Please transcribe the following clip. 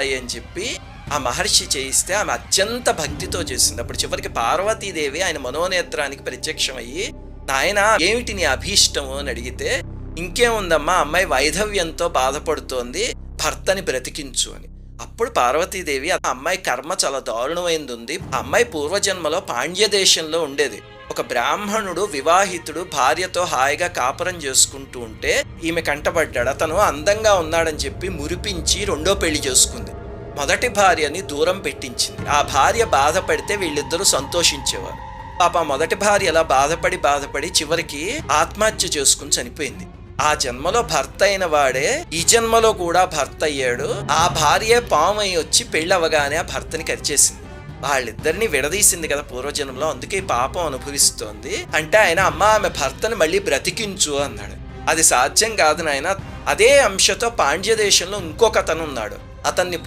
అని చెప్పి ఆ మహర్షి చేయిస్తే ఆమె అత్యంత భక్తితో చేసింది. అప్పుడు చివరికి పార్వతీదేవి ఆయన మనోనేత్రానికి ప్రత్యక్షమయ్యి, నాయన ఏమిటి నీ అభీష్టము అని అడిగితే, ఇంకేముందమ్మా, అమ్మాయి వైధవ్యంతో బాధపడుతోంది, భర్తని బ్రతికించు అని. అప్పుడు పార్వతీదేవి, ఆ అమ్మాయి కర్మ చాలా దారుణమైంది ఉంది. ఆ అమ్మాయి పూర్వజన్మలో పాండ్య దేశంలో ఉండేది. ఒక బ్రాహ్మణుడు వివాహితుడు భార్యతో హాయిగా కాపురం చేసుకుంటూ ఉంటే ఈమె కంటపడ్డాడు. అతను అందంగా ఉన్నాడని చెప్పి మురిపించి రెండో పెళ్లి చేసుకుంది. మొదటి భార్యని దూరం పెట్టించింది. ఆ భార్య బాధపడితే వీళ్ళిద్దరూ సంతోషించేవారు. పాప మొదటి భార్య అలా బాధపడి చివరికి ఆత్మహత్య చేసుకుని చనిపోయింది. ఆ జన్మలో భర్త అయిన వాడే ఈ జన్మలో కూడా భర్త అయ్యాడు. ఆ భార్య పాము అయి వచ్చి పెళ్ళవగానే ఆ భర్తని కరిచేసింది. వాళ్ళిద్దరిని విడదీసింది కదా పూర్వజన్మలో, అందుకే పాపం అనుభవిస్తోంది. అంటే ఆయన, అమ్మ ఆమె భర్తని మళ్ళీ బ్రతికించు అన్నాడు. అది సాధ్యం కాదు నాయన. అదే అంశతో పాండ్య దేశంలో ఇంకొక అతను ఉన్నాడు. అతన్ని